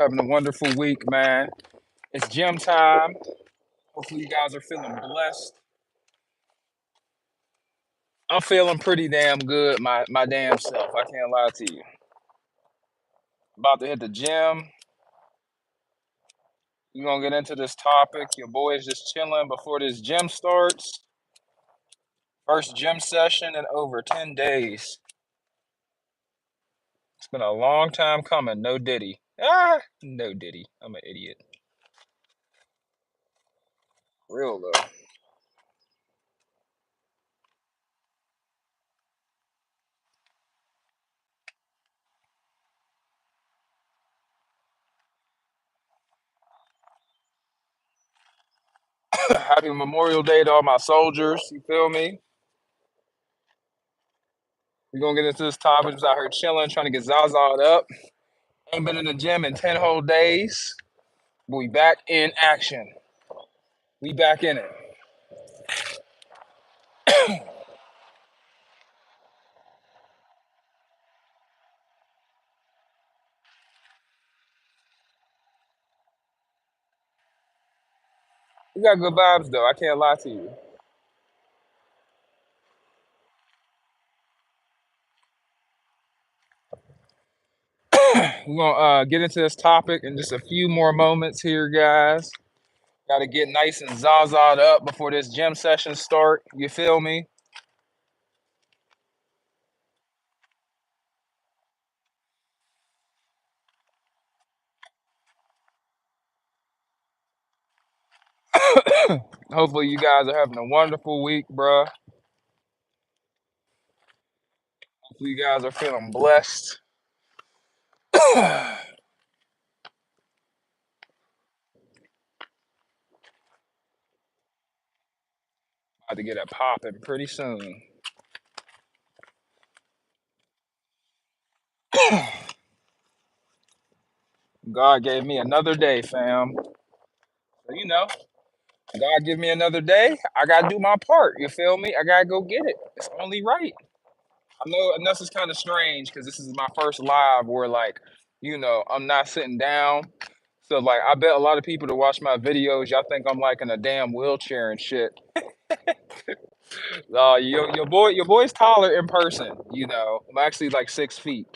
Having a wonderful week, man. It's gym time. Hopefully, you guys are feeling blessed. I'm feeling pretty damn good, my damn self. I can't lie to you. About to hit the gym. We're gonna get into this topic. Your boy is just chilling before this gym starts. First gym session in over 10 days. It's been a long time coming. No Diddy. No Diddy. I'm an idiot. Real though. Happy Memorial Day to all my soldiers. You feel me? We're gonna get into this topic. Just out here chilling, trying to get Zaza'd up. Ain't been in the gym in 10 whole days. But we back in action. We back in it. We got good vibes though. I can't lie to you. We're gonna get into this topic in just a few more moments here, guys. Gotta get nice and Zaza'd up before this gym session start. You feel me? Hopefully you guys are having a wonderful week, bruh. Hopefully you guys are feeling blessed. About to get it popping pretty soon. God gave me another day, fam. So, God give me another day. I gotta do my part. You feel me? I gotta go get it. It's only right. I know this is kind of strange because this is my first live where I'm not sitting down. So like I bet a lot of people that watch my videos, y'all think I'm like in a damn wheelchair and shit. Your boy's taller in person, I'm actually like 6 feet.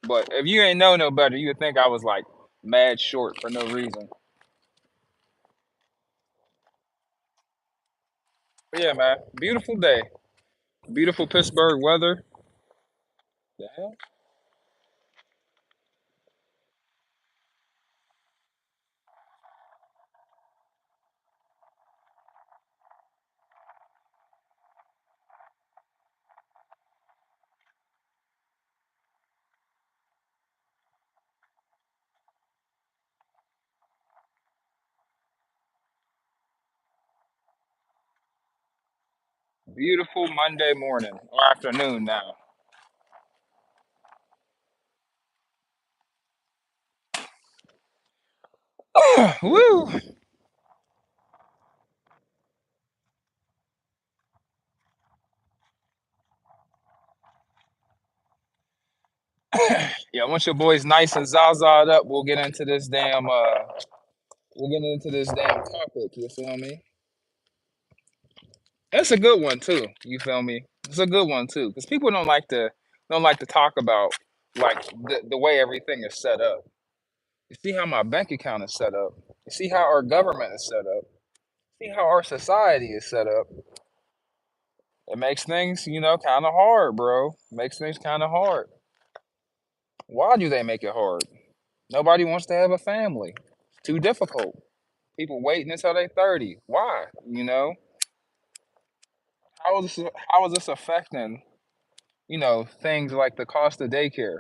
But if you ain't know no better, you would think I was like mad short for no reason. But yeah, man, beautiful day. Beautiful Pittsburgh weather. Yeah. Beautiful Monday morning or afternoon now. Woo! Yeah, once your boy's nice and zaza'd up, we'll get into this damn topic, you feel me? That's a good one too, you feel me? It's a good one too, because people don't like to talk about like the way everything is set up. You see how my bank account is set up. You see how our government is set up. See how our society is set up. It makes things, kind of hard, bro. It makes things kind of hard. Why do they make it hard? Nobody wants to have a family. It's too difficult. People waiting until they're 30. Why? How is this affecting, things like the cost of daycare?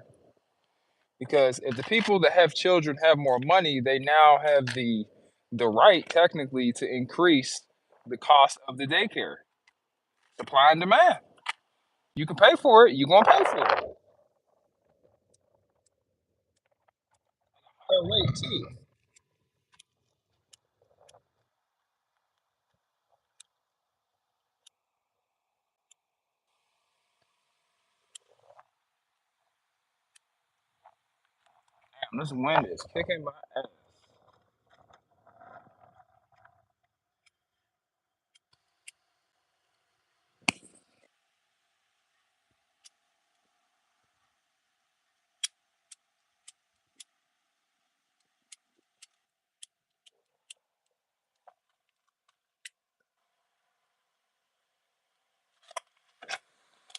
Because if the people that have children have more money, they now have the right technically to increase the cost of the daycare. Supply and demand. You can pay for it, you're gonna pay for it. Higher rate too. This wind is kicking my ass.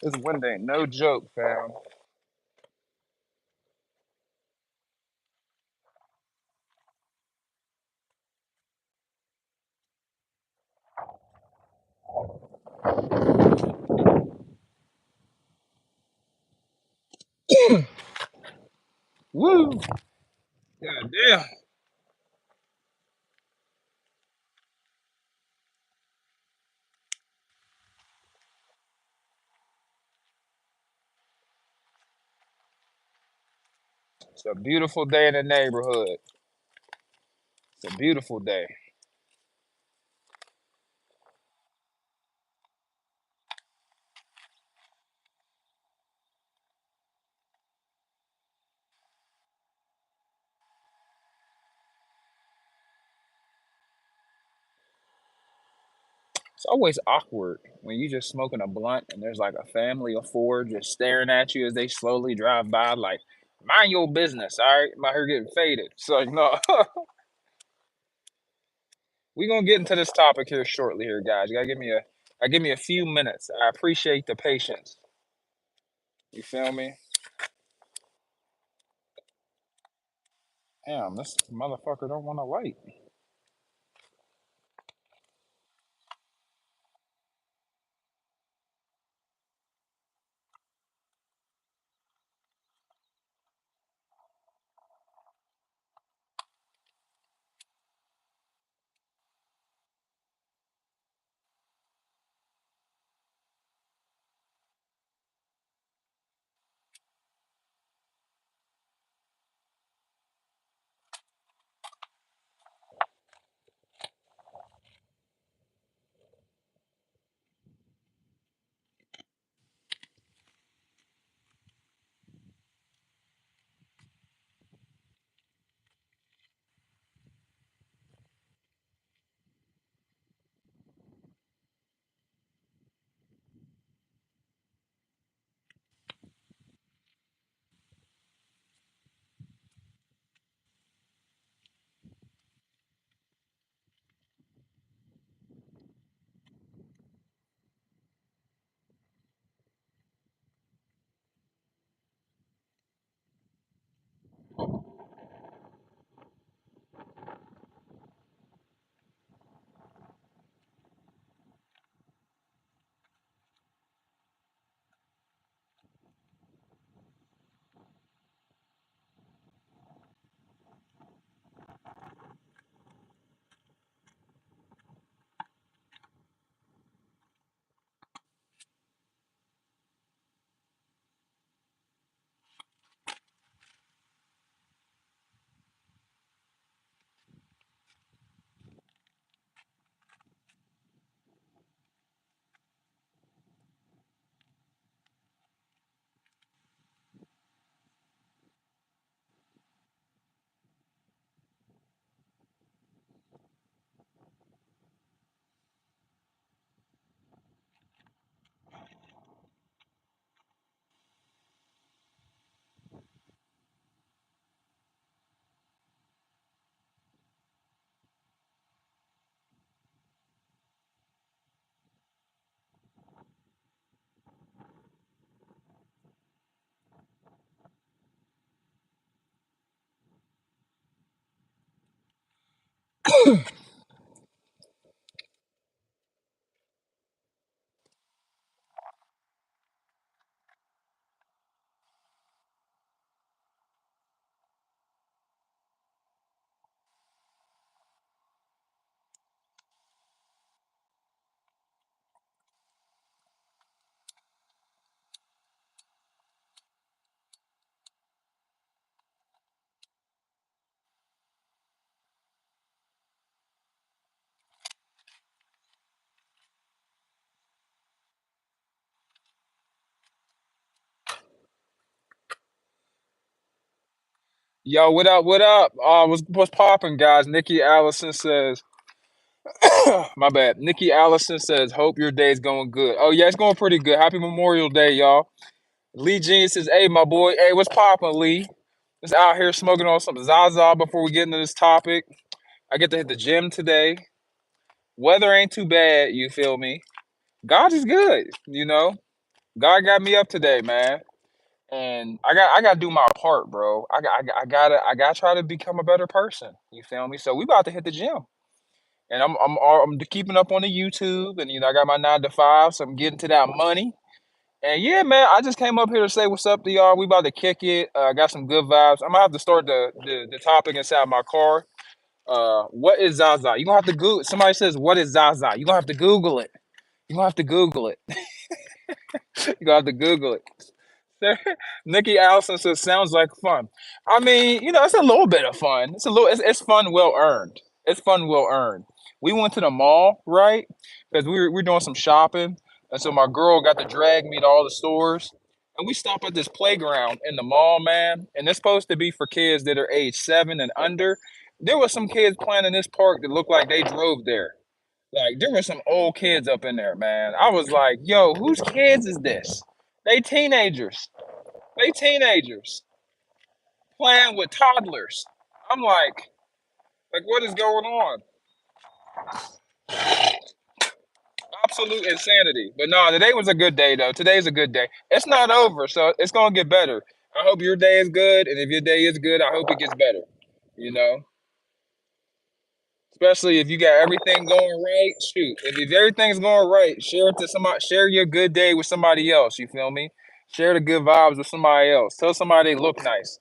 This wind ain't no joke, fam. Woo! God damn. It's a beautiful day in the neighborhood. It's a beautiful day. It's always awkward when you just smoking a blunt and there's like a family of four just staring at you as they slowly drive by, like, mind your business, all right? I'm out here getting faded. So, like, no, we're gonna get into this topic here shortly here, guys. You gotta give me a few minutes. I appreciate the patience. You feel me? Damn, this motherfucker don't want to light. Yo, what up? What up? What's popping, guys? Nikki Allison says, my bad. Nikki Allison says, hope your day's going good. Oh yeah, it's going pretty good. Happy Memorial Day, y'all. Lee Jean says, hey, my boy. Hey, what's popping, Lee? Just out here smoking on some Zaza before we get into this topic. I get to hit the gym today. Weather ain't too bad. You feel me? God is good. God got me up today, man. And I gotta do my part, bro. I gotta try to become a better person. You feel me? So we about to hit the gym, and I'm keeping up on the YouTube, and I got my 9 to 5, so I'm getting to that money. And yeah, man, I just came up here to say what's up to y'all. We about to kick it. Got some good vibes. I'm gonna have to start the topic inside my car. What is Zaza? You gonna have to Google. Somebody says, what is Zaza? You gonna have to Google it. You gonna have to Google it. You gonna have to Google it. Nikki Allison says, "Sounds like fun." I mean, it's a little bit of fun. It's fun, well earned. It's fun, well earned. We went to the mall, right? Because we were doing some shopping, and so my girl got to drag me to all the stores, and we stopped at this playground in the mall, man. And it's supposed to be for kids that are age 7 and under. There was some kids playing in this park that looked like they drove there. Like there were some old kids up in there, man. I was like, "Yo, whose kids is this?" They teenagers. They teenagers playing with toddlers. I'm like what is going on? Absolute insanity. But no, today was a good day though. Today's a good day. It's not over, so it's gonna get better. I hope your day is good, and if your day is good, I hope it gets better. You know, especially if you got everything going right. Shoot, if everything's going right, share it to somebody. Share your good day with somebody else. You feel me? Share the good vibes with somebody else. Tell somebody they look nice.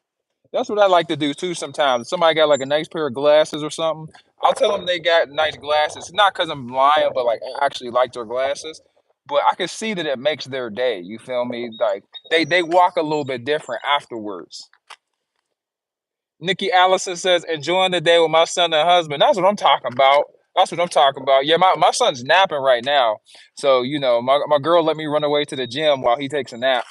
That's what I like to do too sometimes. If somebody got like a nice pair of glasses or something, I'll tell them they got nice glasses. Not because I'm lying, but like I actually like their glasses. But I can see that it makes their day. You feel me? Like they walk a little bit different afterwards. Nikki Allison says, enjoying the day with my son and husband. That's what I'm talking about. That's what I'm talking about. Yeah, my son's napping right now. So, my girl let me run away to the gym while he takes a nap.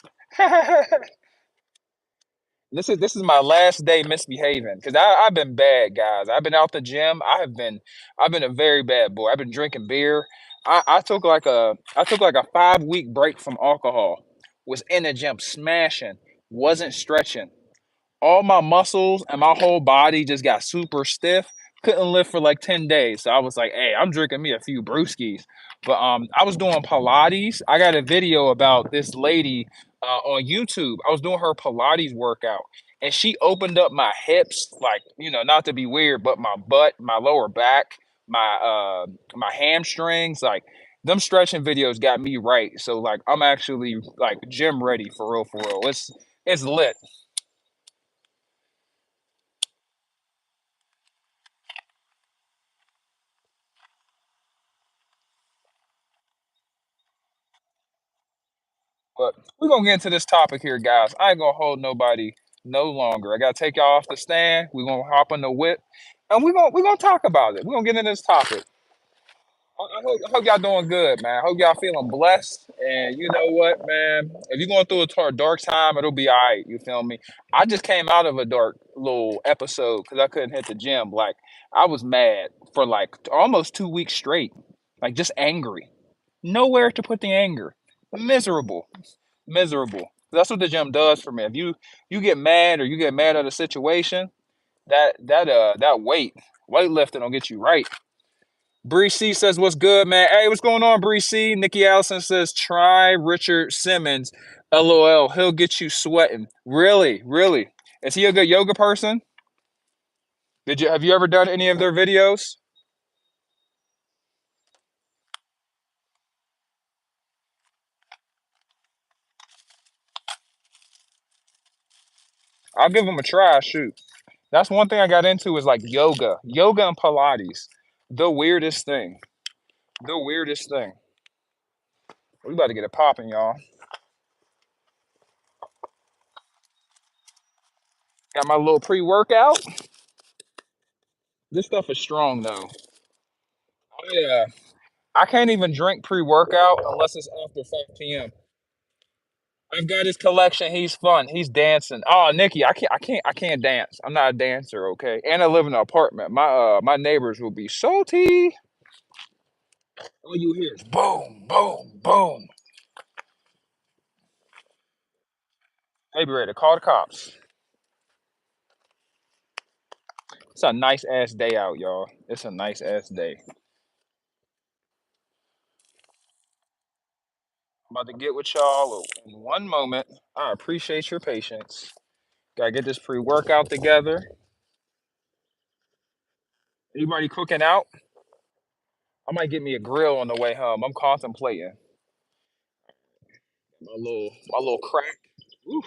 This is my last day misbehaving because I've been bad, guys. I've been out the gym. I've been a very bad boy. I've been drinking beer. I took like a 5 week break from alcohol. Was in the gym smashing. Wasn't stretching. All my muscles and my whole body just got super stiff. Couldn't lift for like 10 days. So I was like, hey, I'm drinking me a few brewskis. But I was doing Pilates. I got a video about this lady on YouTube. I was doing her Pilates workout. And she opened up my hips, like, not to be weird, but my butt, my lower back, my hamstrings, like them stretching videos got me right. So like I'm actually like gym ready for real. It's lit. But we're gonna get into this topic here, guys. I ain't gonna hold nobody no longer. I gotta take y'all off the stand. We're gonna hop on the whip, and we're gonna talk about it. We're gonna get into this topic. I hope y'all doing good, man. I hope y'all feeling blessed. And you know what, man? If you're going through a dark time, it'll be all right. You feel me? I just came out of a dark little episode because I couldn't hit the gym. Like I was mad for like almost 2 weeks straight. Like just angry. Nowhere to put the anger. Miserable. Miserable. That's what the gym does for me. If you get mad or you get mad at a situation, that weightlifting will get you right. Bree C says, "What's good, man? Hey, what's going on, Bree C?" Nikki Allison says, "Try Richard Simmons. LOL. He'll get you sweating." Really, really. Is he a good yoga person? Have you ever done any of their videos? I'll give him a try. Shoot. That's one thing I got into is like yoga and Pilates. The weirdest thing. The weirdest thing. We about to get it popping, y'all. Got my little pre-workout. This stuff is strong though. Yeah, I can't even drink pre-workout unless it's after 5 p.m. I've got his collection. He's fun. He's dancing. Oh, Nikki, I can't dance. I'm not a dancer, okay? And I live in an apartment. My neighbors will be salty. All you hear is boom, boom, boom. They be ready to call the cops. It's a nice ass day out, y'all. It's a nice ass day. I'm about to get with y'all in one moment. I appreciate your patience. Gotta get this pre-workout together. Anybody cooking out? I might get me a grill on the way home. I'm contemplating my little crack. Oof.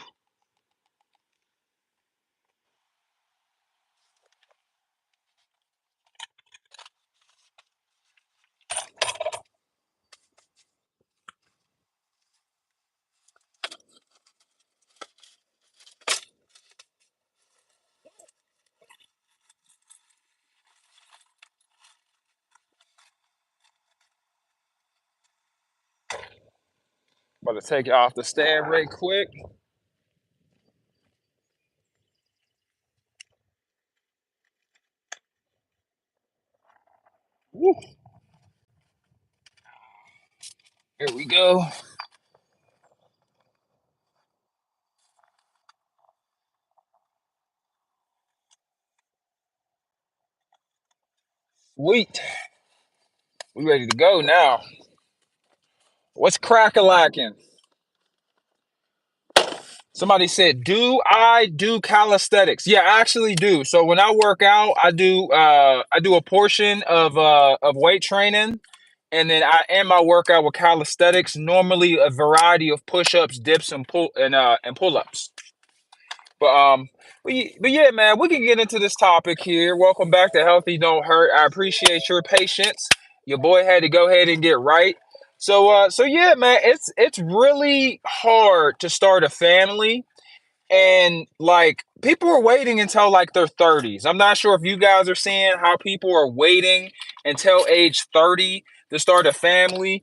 About to take it off the stand right quick. Woo. Here we go. Sweet. We ready to go now. What's crack-a-lacking? Somebody said, "Do I do calisthenics?" Yeah, I actually do. So when I work out, I do a portion of weight training, and then I end my workout with calisthenics. Normally, a variety of push-ups, dips, and pull-ups. But yeah, man, we can get into this topic here. Welcome back to Healthy Don't Hurt. I appreciate your patience. Your boy had to go ahead and get right. So yeah, man, it's really hard to start a family, and like people are waiting until like their 30s. I'm not sure if you guys are seeing how people are waiting until age 30 to start a family.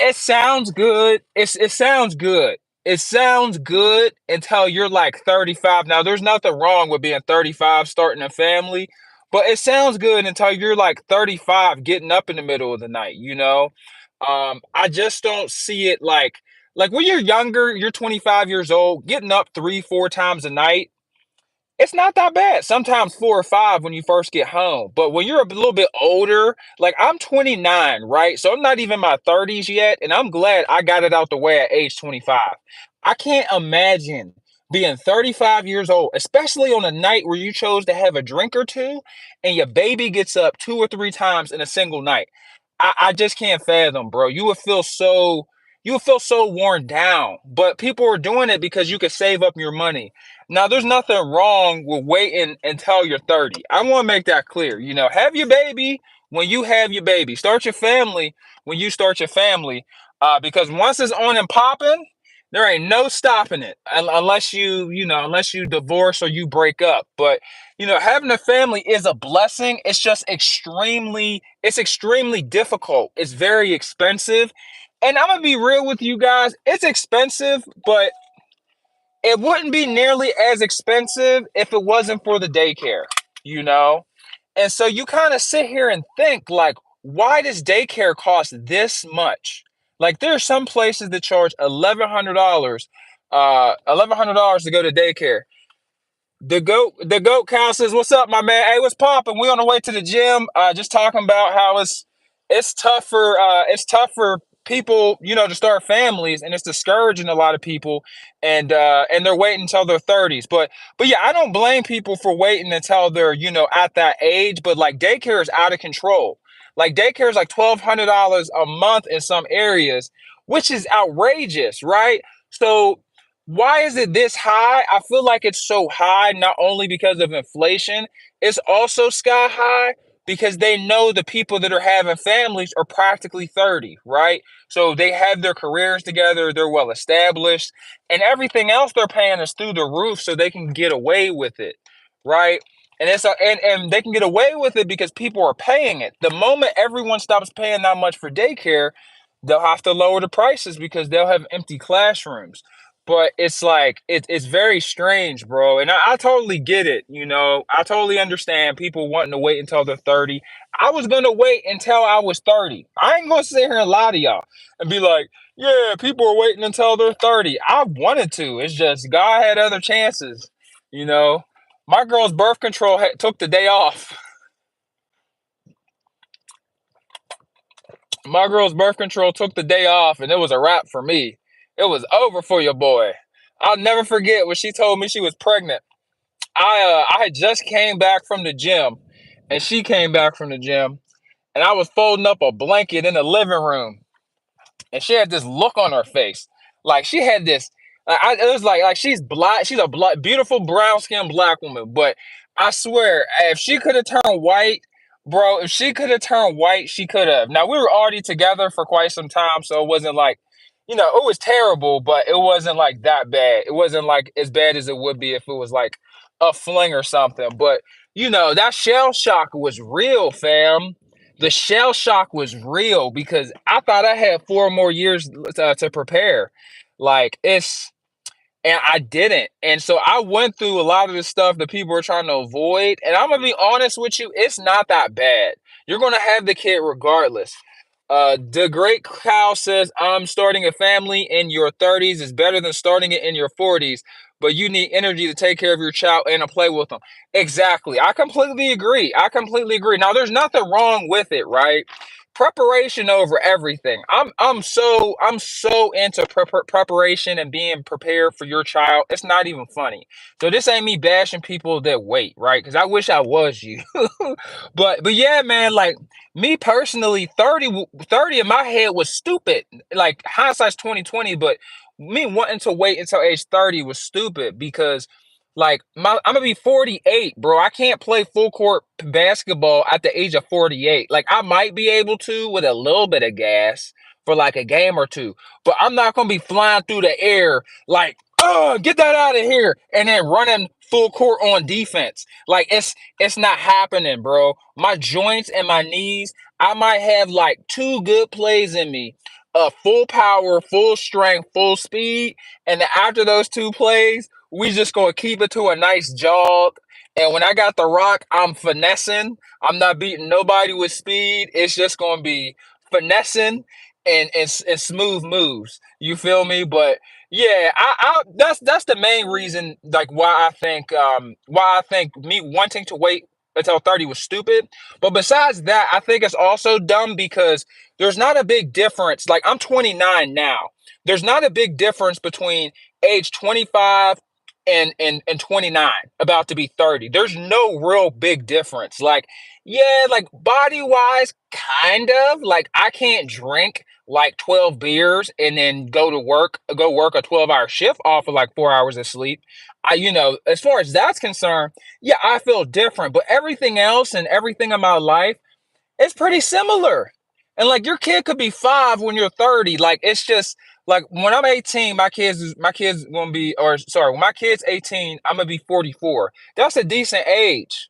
It sounds good. It sounds good. It sounds good until you're like 35. Now, there's nothing wrong with being 35 starting a family, but it sounds good until you're like 35 getting up in the middle of the night, you know? I just don't see it like when you're younger, you're 25 years old, getting up 3, 4 times a night, it's not that bad. Sometimes 4 or 5 when you first get home. But when you're a little bit older, like I'm 29, right? So I'm not even in my 30s yet. And I'm glad I got it out the way at age 25. I can't imagine being 35 years old, especially on a night where you chose to have a drink or two and your baby gets up 2 or 3 times in a single night. I just can't fathom, bro. You would feel so worn down. But people are doing it because you could save up your money. Now, there's nothing wrong with waiting until you're 30. I want to make that clear. Have your baby when you have your baby. Start your family when you start your family. Because once it's on and popping, there ain't no stopping it unless you divorce or you break up. But having a family is a blessing. It's just extremely difficult. It's very expensive. And I'm gonna be real with you guys. It's expensive, but it wouldn't be nearly as expensive if it wasn't for the daycare, you know? And so you kind of sit here and think, like, why does daycare cost this much? Like, there are some places that charge $1,100 to go to daycare. The goat cow says, "What's up, my man? Hey, what's popping? We on the way to the gym. Just talking about how it's tough for people, to start families, and it's discouraging a lot of people, and they're waiting until their 30s. But yeah, I don't blame people for waiting until they're at that age. But like daycare is out of control. Like daycare is like $1,200 a month in some areas, which is outrageous, right? So why is it this high? I feel like it's so high not only because of inflation, it's also sky high because they know the people that are having families are practically 30, right? So they have their careers together, they're well established, and everything else they're paying is through the roof so they can get away with it, right? And they can get away with it because people are paying it. The moment everyone stops paying that much for daycare, they'll have to lower the prices because they'll have empty classrooms. But it's like it's very strange, bro. And I totally get it. I totally understand people wanting to wait until they're 30. I was gonna wait until I was 30. I ain't gonna sit here and lie to y'all and be like, yeah, people are waiting until they're 30. I wanted to. It's just God had other chances. You know, my girl's birth control took the day off. My girl's birth control took the day off, and it was a wrap for me. It was over for your boy. I'll never forget when she told me she was pregnant. I had just came back from the gym, and she came back from the gym, and I was folding up a blanket in the living room, and she had this look on her face, like she had this. It was like she's black. She's a black, beautiful brown skinned black woman. But I swear, if she could have turned white, bro, if she could have turned white, she could have. Now we were already together for quite some time, so it wasn't like, it was terrible, but it wasn't like that bad. It wasn't like as bad as it would be if it was like a fling or something. But that shell shock was real, fam. The shell shock was real because I thought I had 4 more years to prepare. Like and I didn't. And so I went through a lot of the stuff that people are trying to avoid. And I'm gonna be honest with you, it's not that bad. You're gonna have the kid regardless. The Great Cow says, I'm starting a family in your 30s is better than starting it in your 40s, but you need energy to take care of your child and to play with them. Exactly. I completely agree. I completely agree. Now, there's nothing wrong with it, right? Preparation over everything. I'm so into preparation and being prepared for your child. It's not even funny. So this ain't me bashing people that wait, right? Because I wish I was you. But yeah, man, like me personally, 30 in my head was stupid. Like hindsight's 2020, but me wanting to wait until age 30 was stupid because like I'm gonna be 48, bro. I can't play full court basketball at the age of 48. Like I might be able to with a little bit of gas for like a game or two, but I'm not gonna be flying through the air like, oh, get that out of here, and then running full court on defense. Like it's not happening, bro. My joints and my knees, I might have like two good plays in me. Full power, full strength, full speed. And then after those two plays, we just gonna keep it to a nice jog. And when I got the rock, I'm finessing. I'm not beating nobody with speed. It's just gonna be finessing and smooth moves. You feel me? But yeah, I that's the main reason, like why I think me wanting to wait until 30 was stupid. But besides that, I think it's also dumb because there's not a big difference. Like I'm 29 now. There's not a big difference between age 25 and 29, about to be 30. There's no real big difference. Like, yeah, like body wise, kind of. Like I can't drink like 12 beers and then go work a 12-hour shift off of like 4 hours of sleep. As far as that's concerned, yeah, I feel different. But everything else and everything in my life, it's pretty similar. And like your kid could be 5 when you're 30. Like it's just like when I'm 18, my kids gonna be, or sorry, when my kid's 18, I'm gonna be 44. That's a decent age.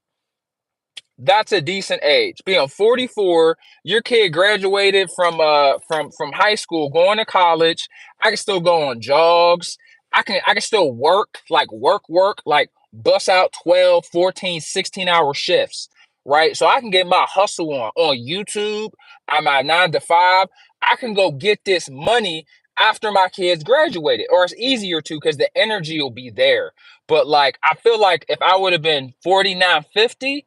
That's a decent age. Being 44, your kid graduated from high school, going to college. I can still go on jogs. I can still work, like bust out 12, 14, 16 hour shifts, right? So I can get my hustle on YouTube. I'm at 9 to 5. I can go get this money after my kids graduated, or it's easier to because the energy will be there. But like I feel like if I would have been 49, 50,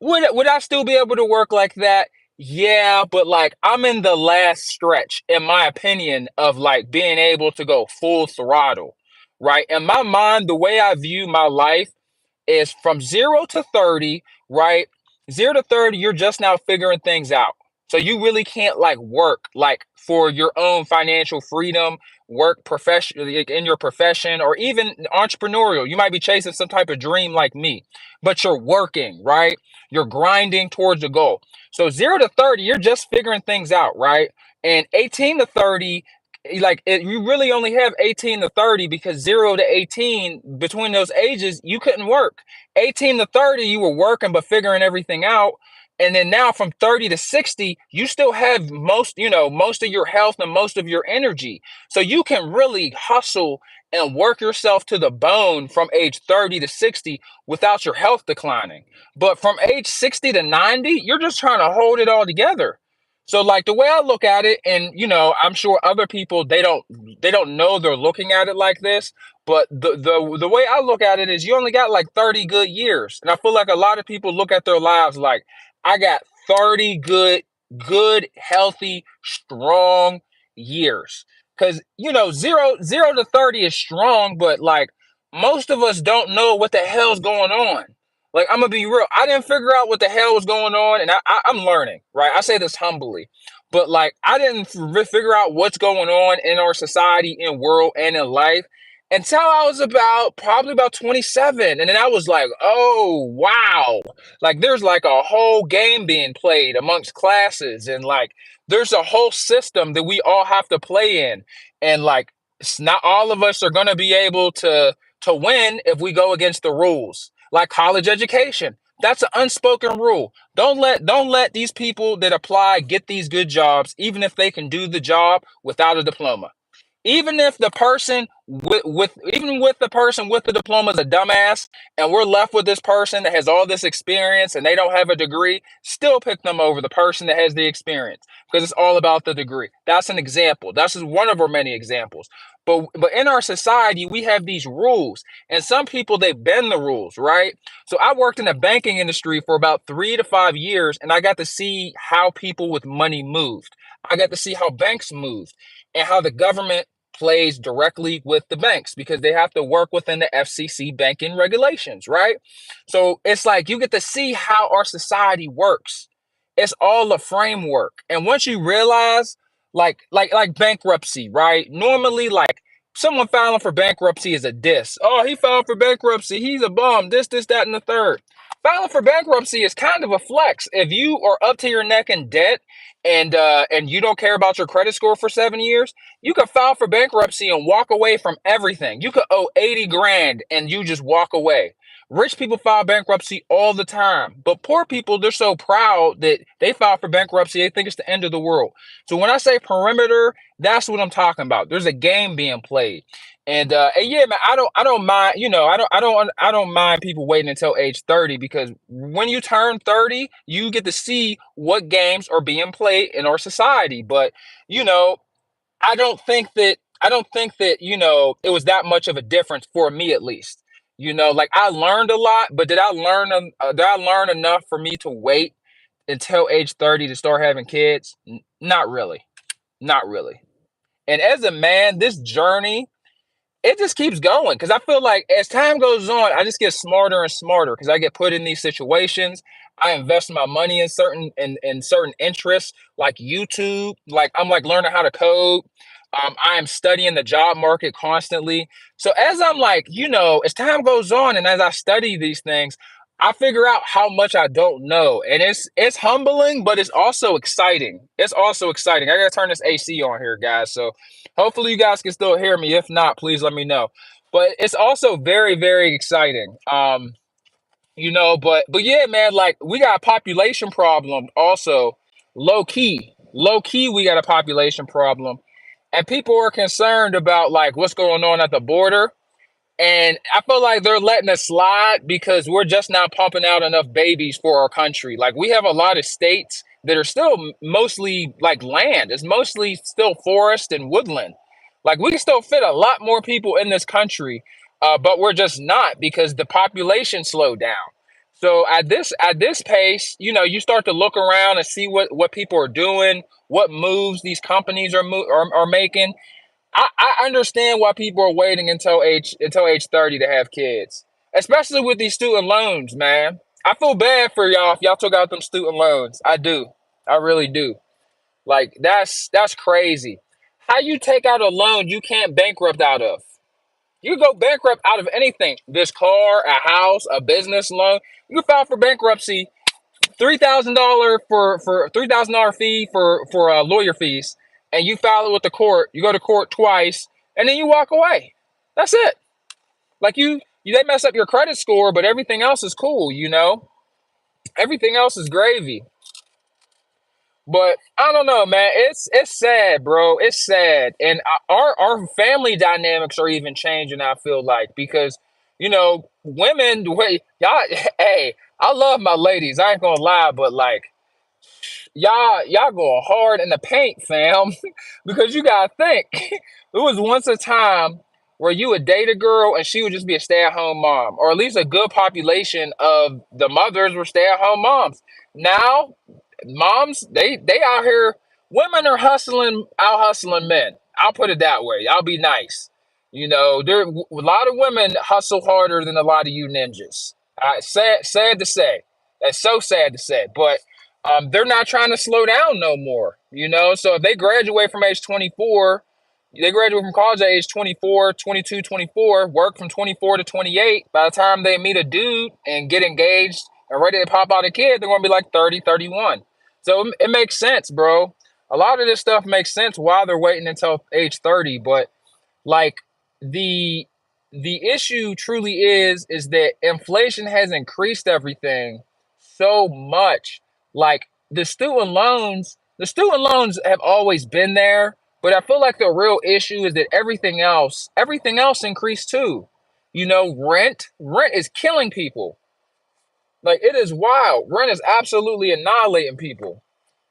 would I still be able to work like that? Yeah, but like I'm in the last stretch, in my opinion, of like being able to go full throttle, right? In my mind, the way I view my life is from 0 to 30, right? 0 to 30, you're just now figuring things out. So you really can't like work like for your own financial freedom, work professionally in your profession, or even entrepreneurial. You might be chasing some type of dream like me, but you're working, right? You're grinding towards a goal. So 0 to 30, you're just figuring things out, right? And 18 to 30, You really only have 18 to 30, because 0 to 18, between those ages you couldn't work. 18 to 30 you were working but figuring everything out. And then now from 30 to 60 you still have most of your health and most of your energy. So you can really hustle and work yourself to the bone from age 30 to 60 without your health declining. But from age 60 to 90, you're just trying to hold it all together. So like the way I look at it, and I'm sure other people, they don't know they're looking at it like this, but the way I look at it is you only got like 30 good years. And I feel like a lot of people look at their lives like, I got 30 good, healthy, strong years. Cause 0 to 30 is strong, but like most of us don't know what the hell's going on. Like, I'm gonna be real. I didn't figure out what the hell was going on, and I'm learning, right? I say this humbly, but like, I didn't figure out what's going on in our society, in world, and in life until I was probably about 27, and then I was like, oh wow, like there's like a whole game being played amongst classes, and like there's a whole system that we all have to play in, and like not all of us are gonna be able to win if we go against the rules. Like college education, that's an unspoken rule. Don't let these people that apply get these good jobs, even if they can do the job without a diploma. Even if the person with even with the person with the diploma is a dumbass, and we're left with this person that has all this experience and they don't have a degree, still pick them over the person that has the experience, because it's all about the degree. That's an example. That's just one of our many examples. But in our society, we have these rules, and some people, they bend the rules, right? So I worked in the banking industry for about 3 to 5 years, and I got to see how people with money moved. I got to see how banks moved, and how the government plays directly with the banks, because they have to work within the FCC banking regulations, right? So it's like you get to see how our society works. It's all a framework. And once you realize, like bankruptcy, right? Normally, like someone filing for bankruptcy is a diss. Oh, he filed for bankruptcy. He's a bum. This, that, and the third. Filing for bankruptcy is kind of a flex. If you are up to your neck in debt, and you don't care about your credit score for 7 years, you could file for bankruptcy and walk away from everything. You could owe 80 grand and you just walk away. Rich people file bankruptcy all the time, but poor people, they're so proud that they file for bankruptcy, they think it's the end of the world. So when I say perimeter, that's what I'm talking about. There's a game being played. And yeah, man, I don't mind, I don't mind people waiting until age 30, because when you turn 30, you get to see what games are being played in our society. But you know, I don't think that it was that much of a difference for me, at least. Like, I learned a lot, but did I learn enough for me to wait until age 30 to start having kids? Not really. Not really. And as a man, this journey, it just keeps going, because I feel like as time goes on, I just get smarter and smarter, because I get put in these situations. I invest my money in certain interests, like YouTube. Like, I'm like learning how to code. I am studying the job market constantly. So as I'm like, as time goes on and as I study these things, I figure out how much I don't know. And it's humbling, but it's also exciting. It's also exciting. I gotta turn this AC on here, guys. So hopefully you guys can still hear me. If not, please let me know. But it's also very, very exciting. But yeah, man, like we got a population problem also, low key. Low key, we got a population problem. And people are concerned about like what's going on at the border. And I feel like they're letting us slide because we're just not pumping out enough babies for our country. Like, we have a lot of states that are still mostly like land. It's mostly still forest and woodland. Like, we can still fit a lot more people in this country, but we're just not, because the population slowed down. So at this pace, you start to look around and see what people are doing, what moves these companies are making. I understand why people are waiting until age 30 to have kids, especially with these student loans, man. I feel bad for y'all if y'all took out them student loans. I do. I really do. Like, that's crazy. How you take out a loan you can't bankrupt out of? You go bankrupt out of anything. This car, a house, a business loan. You file for bankruptcy, $3,000 for $3,000 fee for lawyer fees. and you file it with the court. You go to court twice, and then you walk away. That's it. Like they mess up your credit score, but everything else is cool. Everything else is gravy. But I don't know, man. It's sad, bro. It's sad, and our family dynamics are even changing. I feel like because women, the way y'all. Hey, I love my ladies. I ain't gonna lie, but like y'all going hard in the paint, fam, because you gotta think. It was once a time where you would date a girl and she would just be a stay-at-home mom, or at least a good population of the mothers were stay-at-home moms. Now moms, they out here, women are out hustling men. I'll put it that way. I'll be nice. There a lot of women hustle harder than a lot of you ninjas. Sad to say. That's so sad to say. But they're not trying to slow down no more. So if they graduate from age 24, they graduate from college at age 24, 22, 24, work from 24 to 28. By the time they meet a dude and get engaged and ready to pop out a kid, they're going to be like 30, 31. So it makes sense, bro. A lot of this stuff makes sense while they're waiting until age 30. But like the the issue truly is that inflation has increased everything so much. Like the student loans have always been there, but I feel like the real issue is that everything else increased too. Rent is killing people. Like it is wild. Rent is absolutely annihilating people.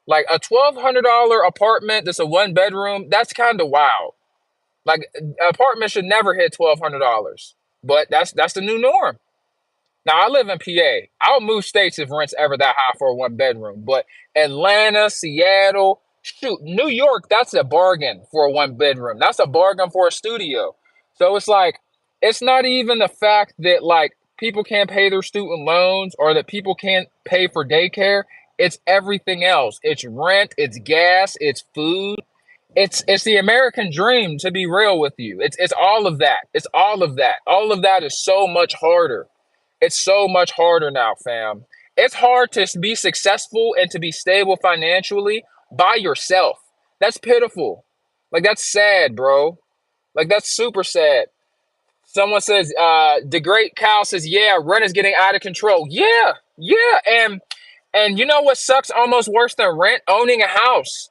Like a $1,200 apartment that's a one bedroom, that's kind of wild. Like an apartment should never hit $1,200, but that's the new norm. Now I live in PA. I'll move states if rent's ever that high for a one bedroom. But Atlanta, Seattle, shoot, New York, that's a bargain for a one bedroom. That's a bargain for a studio. So it's like it's not even the fact that like people can't pay their student loans or that people can't pay for daycare. It's everything else. It's rent, it's gas, it's food. It's the American dream, to be real with you. It's all of that. It's all of that. All of that is so much harder. It's so much harder now, fam. It's hard to be successful and to be stable financially by yourself. That's pitiful. Like that's sad, bro. Like that's super sad. Someone says, the great Cal says, yeah, rent is getting out of control. Yeah, yeah. And you know what sucks almost worse than rent? Owning a house,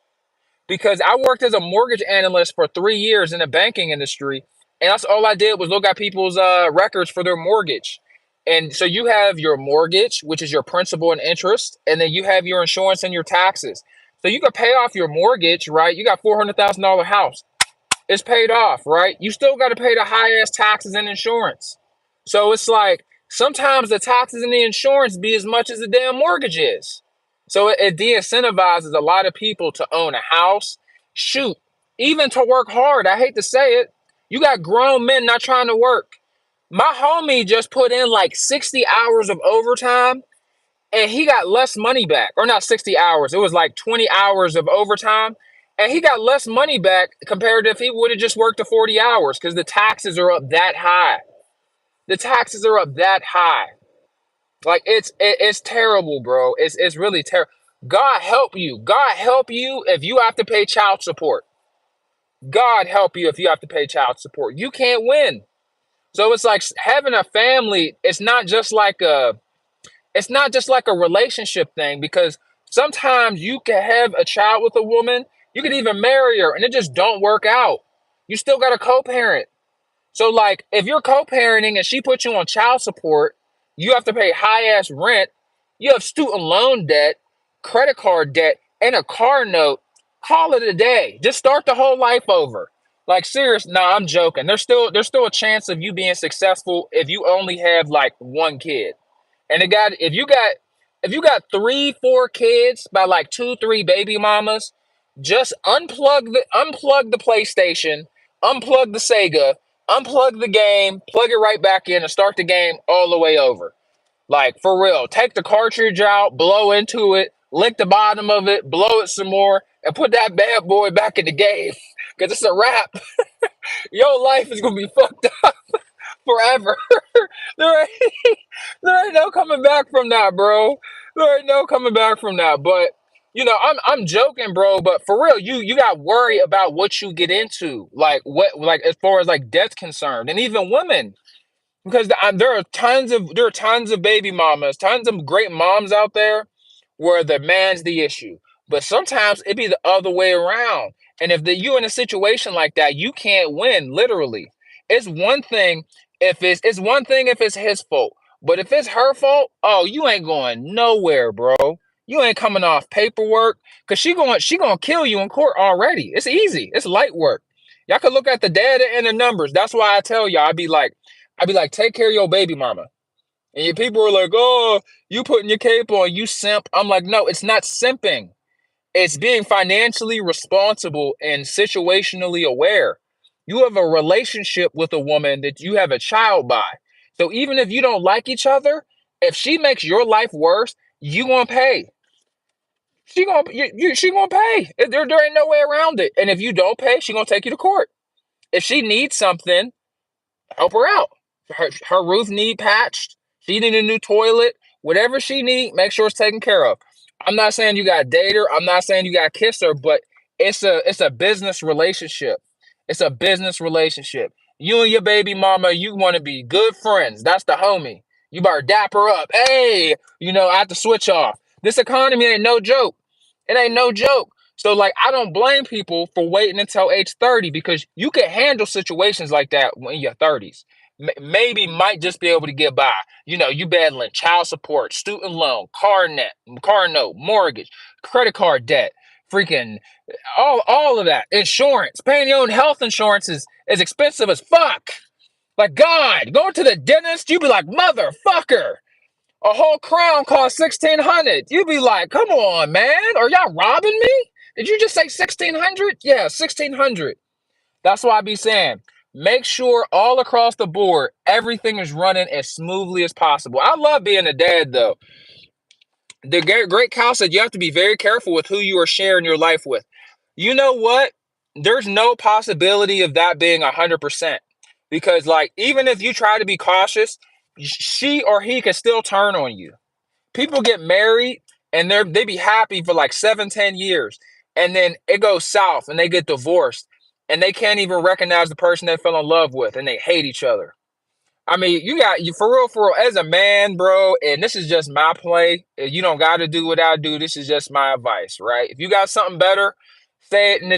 because I worked as a mortgage analyst for 3 years in the banking industry, and that's all I did was look at people's records for their mortgage. And so you have your mortgage, which is your principal and interest, and then you have your insurance and your taxes. So you could pay off your mortgage, right? You got $400,000 house. It's paid off, right? You still got to pay the high ass taxes and insurance. So it's like sometimes the taxes and the insurance be as much as the damn mortgage is. So it de-incentivizes a lot of people to own a house. Shoot, even to work hard. I hate to say it. You got grown men not trying to work. My homie just put in like 60 hours of overtime and he got less money back. Or not 60 hours. It was like 20 hours of overtime. And he got less money back compared to if he would have just worked the 40 hours because the taxes are up that high. The taxes are up that high. Like it's terrible, bro. It's really terrible. God help you. God help you if you have to pay child support. God help you if you have to pay child support. You can't win. So it's like having a family, it's not just like a relationship thing, because sometimes you can have a child with a woman, you can even marry her and it just don't work out. You still got a co-parent. So like if you're co-parenting and she puts you on child support, you have to pay high ass rent, you have student loan debt, credit card debt, and a car note. Call it a day. Just start the whole life over. Like serious, nah, I'm joking. There's still a chance of you being successful if you only have like one kid. And if you got 3, 4 kids by like 2, 3 baby mamas, just unplug the PlayStation, unplug the Sega, unplug the game, plug it right back in, and start the game all the way over. Like for real, take the cartridge out, blow into it, lick the bottom of it, blow it some more, and put that bad boy back in the game. Cause it's a wrap. Your life is gonna be fucked up forever. there ain't, there ain't no coming back from that, bro. There ain't no coming back from that. But I'm joking, bro, but for real, you got worry about what you get into, like what, like as far as like death's concerned, and even women. Because there are tons of baby mamas, tons of great moms out there where the man's the issue. But sometimes it be the other way around. And if you in a situation like that, you can't win, literally. It's one thing it's one thing if it's his fault. But if it's her fault, oh, you ain't going nowhere, bro. You ain't coming off paperwork because she gonna kill you in court already. It's easy. It's light work. Y'all can look at the data and the numbers. That's why I tell y'all, I'd be like, take care of your baby mama. And your people are like, oh, you putting your cape on, you simp. I'm like, no, it's not simping. It's being financially responsible and situationally aware. You have a relationship with a woman that you have a child by. So even if you don't like each other, if she makes your life worse, you gonna pay. She gonna pay. There ain't no way around it. And if you don't pay, she gonna take you to court. If she needs something, help her out. Her roof need patched. She need a new toilet. Whatever she need, make sure it's taken care of. I'm not saying you got to date her. I'm not saying you got to kiss her, but it's a business relationship. It's a business relationship. You and your baby mama, you want to be good friends. That's the homie. You better dap her up. Hey, I have to switch off. This economy ain't no joke. It ain't no joke. So like I don't blame people for waiting until age 30 because you can handle situations like that when you're 30s. Maybe might just be able to get by. You battling child support, student loan, car note, mortgage, credit card debt, freaking all of that. Insurance. Paying your own health insurance is expensive as fuck. Like God, going to the dentist, you be like, motherfucker. A whole crown costs 1,600. You be like, come on, man. Are y'all robbing me? Did you just say 1,600? Yeah, 1,600. That's why I be saying, make sure all across the board, everything is running as smoothly as possible. I love being a dad, though. The great Cal said you have to be very careful with who you are sharing your life with. You know what? There's no possibility of that being 100%. Because, like, even if you try to be cautious, she or he can still turn on you. People get married and they be happy for like 7, 10 years, and then it goes south and they get divorced and they can't even recognize the person they fell in love with and they hate each other. I mean, you for real, as a man, bro, and this is just my play. You don't got to do what I do. This is just my advice, right? If you got something better, say it in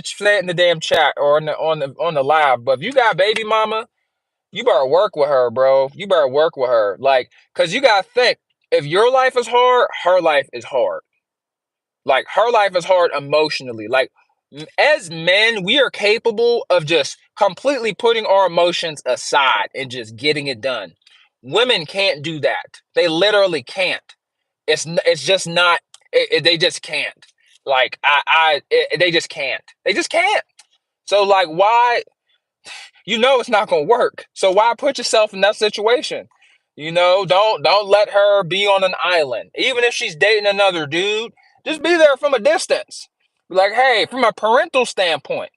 the damn chat or on the live. But if you got baby mama, you better work with her, bro. You better work with her. Like, cause you gotta think, if your life is hard, her life is hard. Like her life is hard emotionally. Like as men, we are capable of just completely putting our emotions aside and just getting it done. Women can't do that. They literally can't. It's just not. They just can't. Like they just can't. They just can't. So like, why? It's not gonna work. So why put yourself in that situation? Don't let her be on an island. Even if she's dating another dude, just be there from a distance. Like, hey, from a parental standpoint,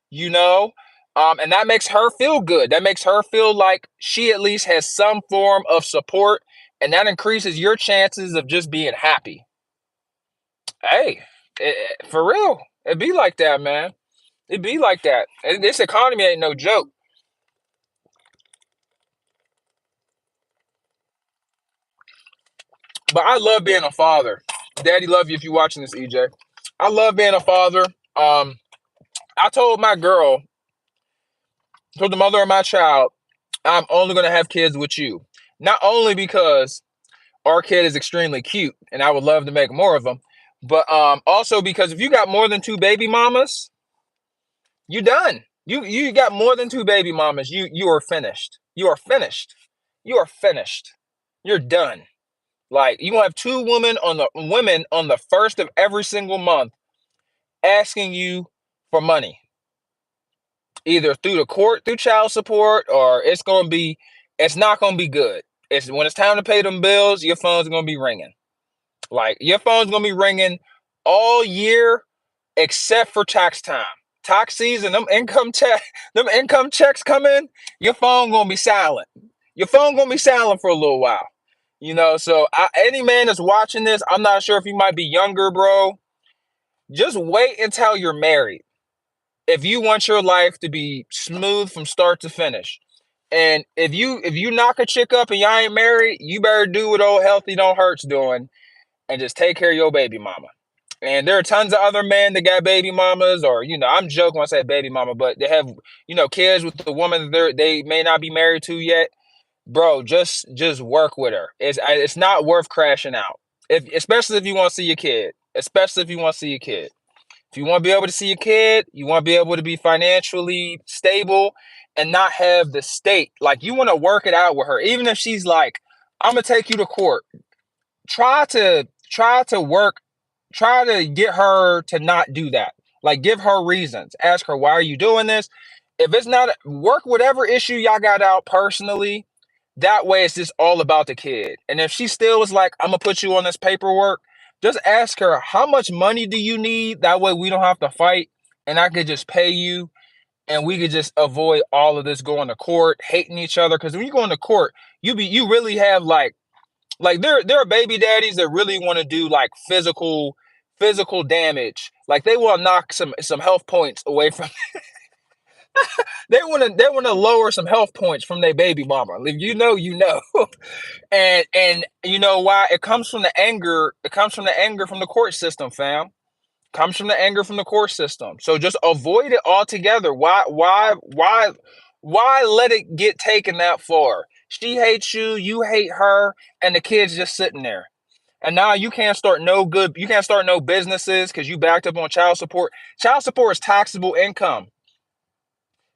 you know? And that makes her feel good. That makes her feel like she at least has some form of support, and that increases your chances of just being happy. Hey, for real, it be like that, man. It be like that. This economy ain't no joke. But I love being a father. Daddy, love you if you're watching this, EJ. I love being a father. Um, I told the mother of my child, I'm only gonna have kids with you. Not only because our kid is extremely cute and I would love to make more of them, but also because if you got more than two baby mamas, you done. You got more than two baby mamas, you are finished. You are finished. You are finished. You're done. Like you gonna have two women on the first of every single month asking you for money, either through the court, through child support, or it's not gonna be good. It's when it's time to pay them bills, your phone's gonna be ringing. Like your phone's gonna be ringing all year except for tax time. Tax season, them income checks come in, your phone gonna be silent. Your phone gonna be silent for a little while. So any man that's watching this, I'm not sure if you might be younger, bro. Just wait until you're married. If you want your life to be smooth from start to finish. And if you knock a chick up and y'all ain't married, you better do what old healthy don't hurt's doing and just take care of your baby mama. And there are tons of other men that got baby mamas, or I'm joking when I say baby mama, but they have kids with the woman that they may not be married to yet. Bro, just work with her. It's not worth crashing out. Especially if you want to see your kid. Especially if you want to see your kid. If you want to be able to see your kid, you want to be able to be financially stable and not have the state. Like, you want to work it out with her. Even if she's like, I'm gonna take you to court. Try to get her to not do that. Like, give her reasons. Ask her, why are you doing this? If it's not, work whatever issue y'all got out personally. That way it's just all about the kid. And if she still is like, I'm gonna put you on this paperwork, just ask her, how much money do you need? That way we don't have to fight and I could just pay you and we could just avoid all of this going to court, hating each other. Because when you go into court, you really have like there are baby daddies that really want to do like physical damage. Like, they want to knock some health points away from they want to lower some health points from their baby mama. If you know, you know. And you know why? It comes from the anger. It comes from the anger from the court system, fam. Comes from the anger from the court system. So just avoid it altogether. Why let it get taken that far? She hates you, you hate her, and the kid's just sitting there. And now you can't start no businesses because you backed up on child support. Child support is taxable income.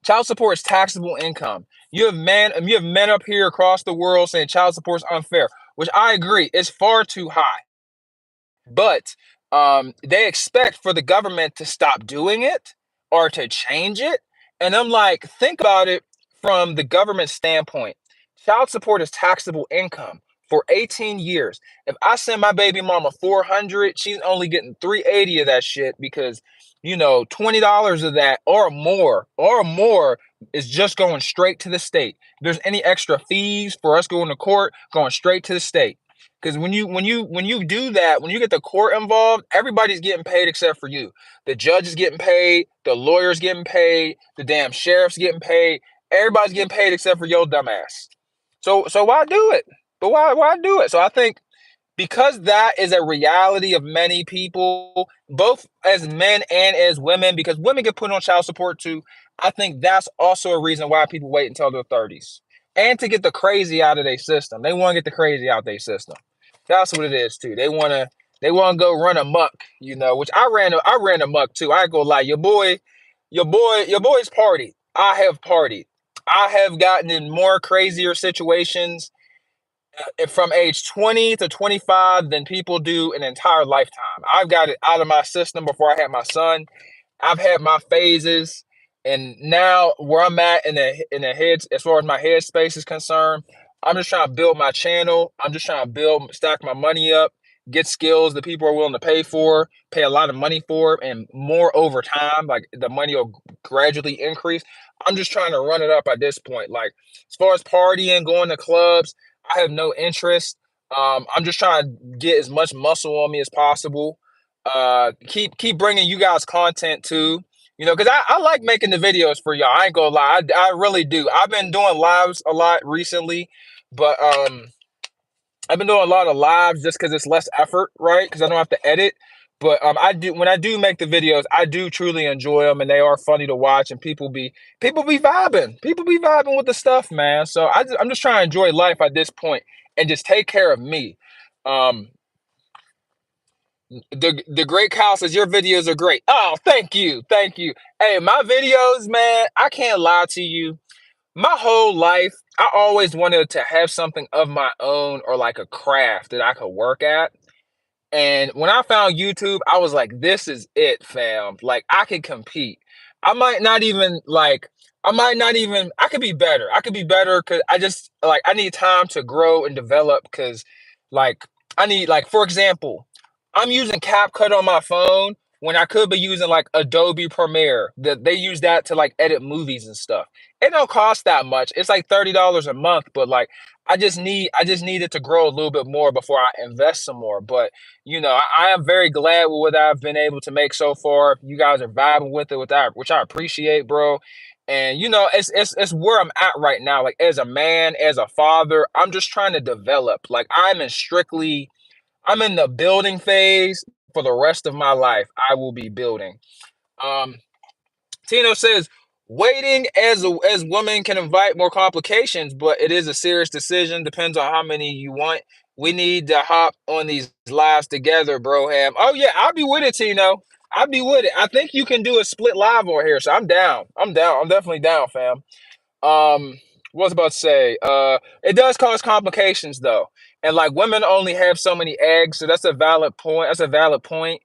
Child support is taxable income. You have men up here across the world saying child support is unfair, which I agree, it's far too high. But they expect for the government to stop doing it or to change it. And I'm like, think about it from the government standpoint. Child support is taxable income for 18 years. If I send my baby mama 400, she's only getting 380 of that shit because $20 of that or more is just going straight to the state. If there's any extra fees for us going to court, going straight to the state. Because when you do that, when you get the court involved, everybody's getting paid except for you. The judge is getting paid, the lawyer's getting paid, the damn sheriff's getting paid. Everybody's getting paid except for your dumbass. So why do it? But why do it? So I think because that is a reality of many people, both as men and as women, because women get put on child support too. I think that's also a reason why people wait until their 30s and to get the crazy out of their system. They want to get the crazy out of their system. That's what it is too. They want to go run amok, which I ran amok too. I ain't gonna lie. Your boy's partied. I have partied. I have gotten in more crazier situations from age 20 to 25 than people do an entire lifetime. I've got it out of my system before I had my son. I've had my phases, and now where I'm at in the head, as far as my headspace is concerned, I'm just trying to build my channel. I'm just trying to stack my money up, get skills that people are willing to pay for, pay a lot of money for, and more over time. Like, the money will gradually increase. I'm just trying to run it up at this point. Like, as far as partying, going to clubs, I have no interest. I'm just trying to get as much muscle on me as possible. Keep bringing you guys content too. Because I like making the videos for y'all. I ain't gonna lie, I really do. I've been doing lives a lot recently, but I've been doing a lot of lives just because it's less effort, right? Because I don't have to edit. But I do when I do make the videos, I do truly enjoy them, and they are funny to watch. And people be vibing, with the stuff, man. So I'm just trying to enjoy life at this point and just take care of me. Um, the great Kyle says your videos are great. Oh, thank you. Hey, my videos, man, I can't lie to you. My whole life, I always wanted to have something of my own or like a craft that I could work at. And when I found YouTube, I was like, this is it, fam. Like, I can compete. I might not even like, I could be better. I could be better because I need time to grow and develop because, like, I need, like, for example, I'm using CapCut on my phone when I could be using like Adobe Premiere. That they use that to like edit movies and stuff. It don't cost that much. It's like $30 a month, but like I just need it to grow a little bit more before I invest some more. But I am very glad with what I've been able to make so far. You guys are vibing with it, which I appreciate, bro. And it's where I'm at right now. Like as a man, as a father, I'm just trying to develop. Like I'm in the building phase for the rest of my life. I will be building. Um, Tino says, waiting as women can invite more complications, but it is a serious decision. Depends on how many you want. We need to hop on these lives together, bro. Ham. Oh yeah, I'll be with it, Tino. I'll be with it. I think you can do a split live on here, so I'm down. I'm down. I'm definitely down, fam. What was I about to say? It does cause complications though, and like women only have so many eggs, so that's a valid point. That's a valid point.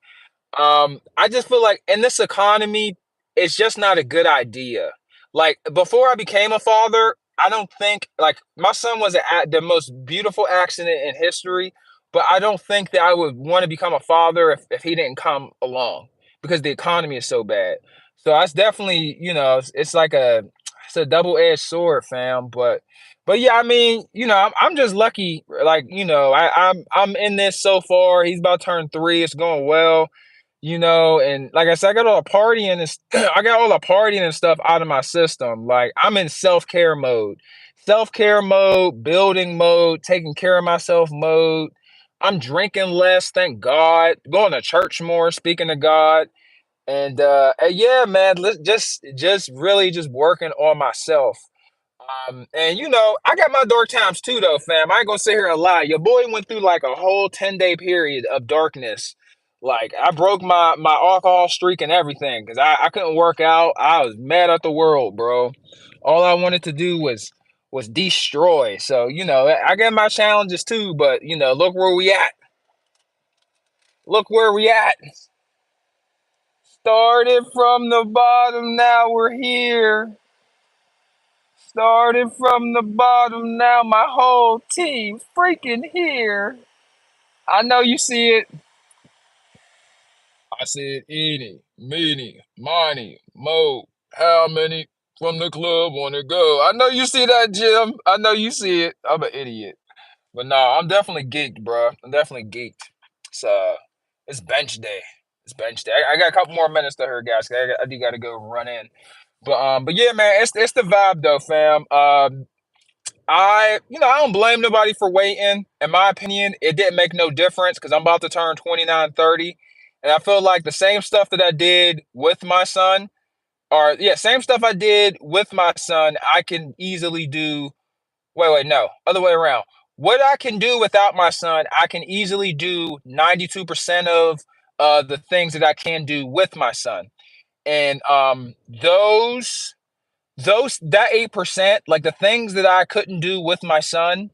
I just feel like in this economy, it's just not a good idea. Like before I became a father, I don't think like my son was the most beautiful accident in history, but I don't think that I would want to become a father if he didn't come along because the economy is so bad. So that's definitely, it's like it's a double-edged sword, fam. But yeah, I mean, I'm just lucky. Like, I'm in this so far. He's about to turn 3. It's going well, and like I said, I got all the partying and I got all the partying and stuff out of my system. Like I'm in self-care mode, building mode, taking care of myself mode. I'm drinking less, thank God. Going to church more, speaking to God. And yeah, man, just really just working on myself. And I got my dark times too, though, fam. I ain't gonna sit here and lie. Your boy went through like a whole 10-day period of darkness. Like I broke my alcohol streak and everything because I couldn't work out. I was mad at the world, bro. All I wanted to do was destroy. So I got my challenges too, but look where we at. Look where we at. Started from the bottom, now we're here. Started from the bottom, now my whole team freaking here. I know you see it. I said, eeny, meeny, miny, mo. How many from the club want to go? I know you see that, Jim. I know you see it. I'm an idiot. But no, I'm definitely geeked, bro. I'm definitely geeked. It's, uh, it's bench day. It's bench day. I got a couple more minutes to her, guys. I do got to go run in. But yeah, man, it's the vibe though, fam. I don't blame nobody for waiting. In my opinion, it didn't make no difference because I'm about to turn 29, 30. And I feel like the same stuff that I did with my son, or yeah, same stuff I did with my son, I can easily do. Wait, no, other way around. What I can do without my son, I can easily do 92% of the things that I can do with my son. And that 8%, like the things that I couldn't do with my son,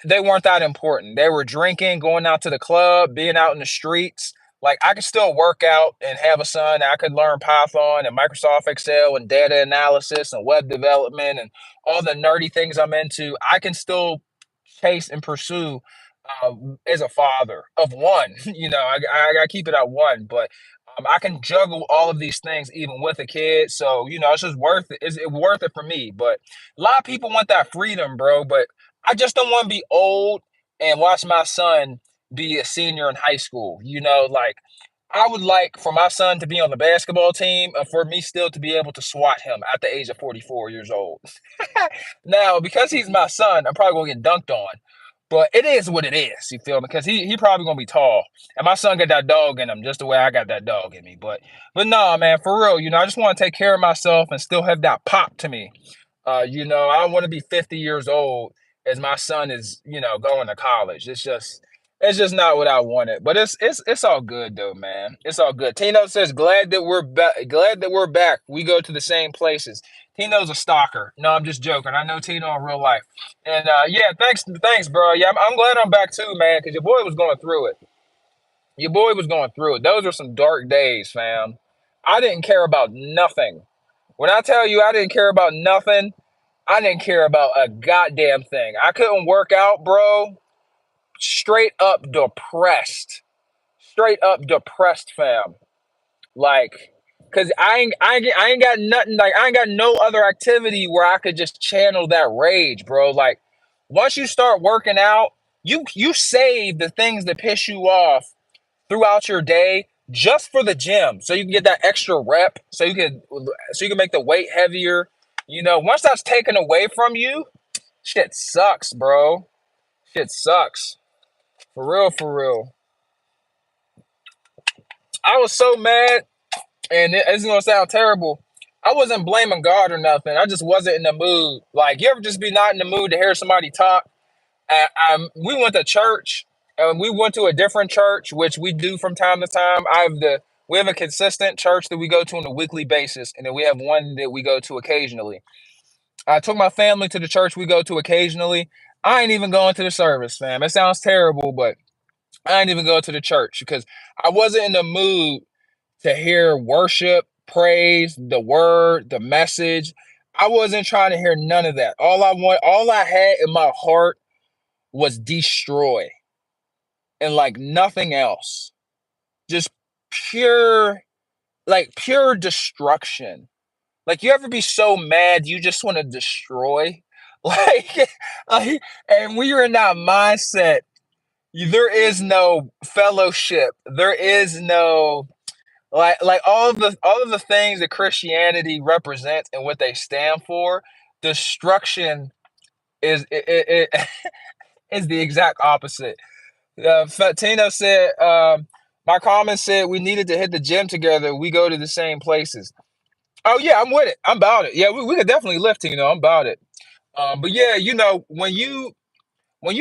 they weren't that important. They were drinking, going out to the club, being out in the streets. Like I could still work out and have a son. I could learn Python and Microsoft Excel and data analysis and web development and all the nerdy things I'm into. I can still chase and pursue as a father of one. I got to keep it at one, but I can juggle all of these things even with a kid. So it's just worth it. It's worth it for me. But a lot of people want that freedom, bro. But I just don't want to be old and watch my son be a senior in high school. Like I would like for my son to be on the basketball team and for me still to be able to swat him at the age of 44 years old. Now, because he's my son, I'm probably gonna get dunked on. But it is what it is, you feel me? Because he probably gonna be tall. And my son got that dog in him just the way I got that dog in me. But nah, man, for real, I just want to take care of myself and still have that pop to me. I don't want to be 50 years old as my son is, going to college. It's just not what I wanted. But it's all good though, man. It's all good. Tino says, glad that we're back. Glad that we're back. We go to the same places. Tino's a stalker. No, I'm just joking. I know Tino in real life. And yeah, thanks, bro. Yeah, I'm glad I'm back too, man, because your boy was going through it. Your boy was going through it. Those were some dark days, fam. I didn't care about nothing. When I tell you I didn't care about nothing, I didn't care about a goddamn thing. I couldn't work out, bro. Straight up depressed. straight up depressed, fam. Like, cause I ain't got nothing. Like, I ain't got no other activity where I could just channel that rage, bro. Like, once you start working out, you save the things that piss you off throughout your day just for the gym, so you can get that extra rep, so you can make the weight heavier. Once that's taken away from you, shit sucks, bro. Shit sucks. For real, for real. I was so mad, and it's gonna sound terrible. I wasn't blaming God or nothing. I just wasn't in the mood. Like, you ever just be not in the mood to hear somebody talk? We went to church, and we went to a different church, which we do from time to time. We have a consistent church that we go to on a weekly basis, and then we have one that we go to occasionally. I took my family to the church we go to occasionally. I ain't even going to the service, fam. It sounds terrible, but I ain't even go to the church because I wasn't in the mood to hear worship, praise, the word, the message. I wasn't trying to hear none of that. All I had in my heart was destroy, and like nothing else. Just pure, pure destruction. Like, you ever be so mad you just want to destroy? Like, and when you're in that mindset, there is no fellowship. There is no, like all of the things that Christianity represents and what they stand for. Destruction it is the exact opposite. Fatino said, my comment said we needed to hit the gym together. We go to the same places. Oh yeah, I'm with it. I'm about it. Yeah, we could definitely lift, I'm about it. But yeah, when you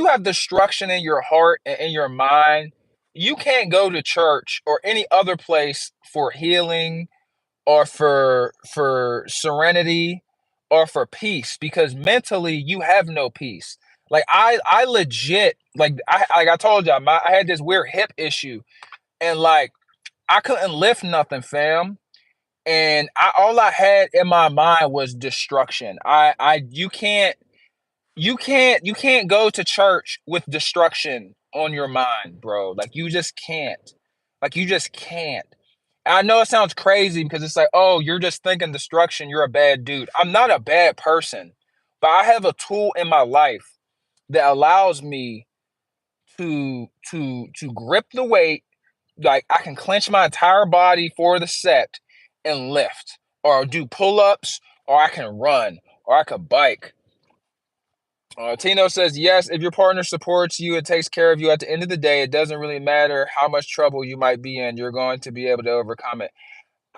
have destruction in your heart and in your mind, you can't go to church or any other place for healing or for serenity or for peace, because mentally you have no peace. Like, I legit, like I told y'all, I had this weird hip issue, and like I couldn't lift nothing, fam. And all I had in my mind was destruction. You can't go to church with destruction on your mind, bro. Like, you just can't. Like, you just can't. And I know it sounds crazy because it's like, oh, you're just thinking destruction. You're a bad dude. I'm not a bad person, but I have a tool in my life that allows me to grip the weight. Like, I can clench my entire body for the set and lift, or do pull-ups, or I can run, or I could bike. Tino says, yes, if your partner supports you and takes care of you, at the end of the day, it doesn't really matter how much trouble you might be in. You're going to be able to overcome it.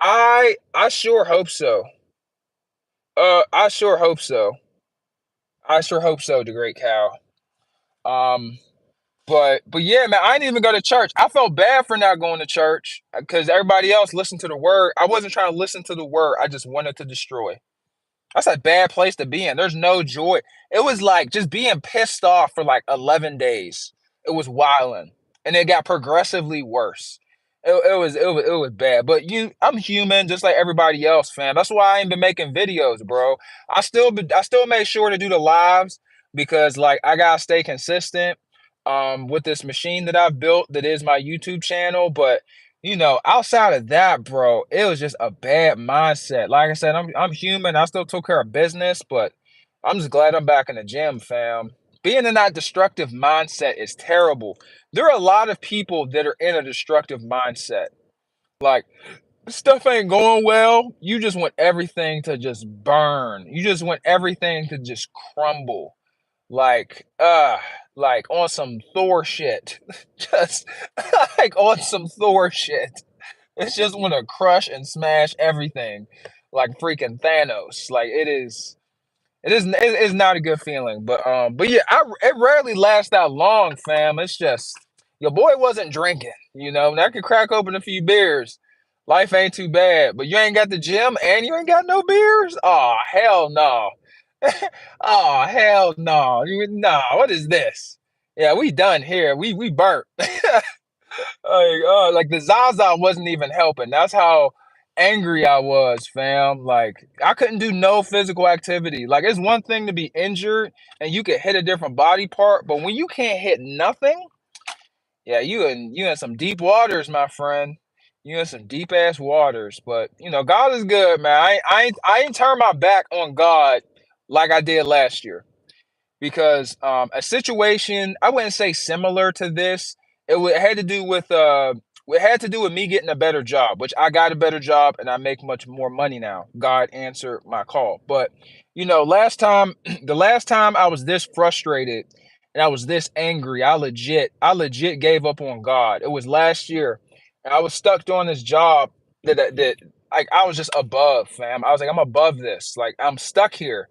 I sure hope so. I sure hope so. I sure hope so, the great cow. Um, but yeah, man, I didn't even go to church. I felt bad for not going to church because everybody else listened to the word. I wasn't trying to listen to the word. I just wanted to destroy. That's a bad place to be in. There's no joy. It was like just being pissed off for like 11 days. It was wilding, and it got progressively worse. It was bad. But I'm human, just like everybody else, fam. That's why I ain't been making videos, bro. I still made sure to do the lives because like I gotta stay consistent with this machine that I've built that is my YouTube channel. But outside of that, bro, it was just a bad mindset. Like I said, I'm human. I still took care of business, but I'm just glad I'm back in the gym, fam. Being in that destructive mindset is terrible. There are a lot of people that are in a destructive mindset. Like, stuff ain't going well. You just want everything to just burn. You just want everything to just crumble. Like, like on some Thor shit. Just like on some Thor shit. It's just want to crush and smash everything like freaking Thanos. Like, it is not a good feeling. But yeah, it rarely lasts that long, fam. It's just your boy wasn't drinking, and I could crack open a few beers. Life ain't too bad, but you ain't got the gym and you ain't got no beers. Oh hell no. Oh hell no. No, what is this? Yeah, we done here. We burnt. Like the Zaza wasn't even helping. That's how angry I was, fam. Like, I couldn't do no physical activity. Like, it's one thing to be injured and you could hit a different body part, but when you can't hit nothing, Yeah, you in some deep waters, my friend. You in some deep ass waters. But God is good, man. I ain't turned my back on God like I did last year, because a situation, I wouldn't say similar to this. It had to do with me getting a better job, which I got a better job and I make much more money now. God answered my call. But last time, the last time I was this frustrated and I was this angry, I legit gave up on God. It was last year. And I was stuck doing this job that like I was just above, fam. I was like, I'm above this. Like I'm stuck here.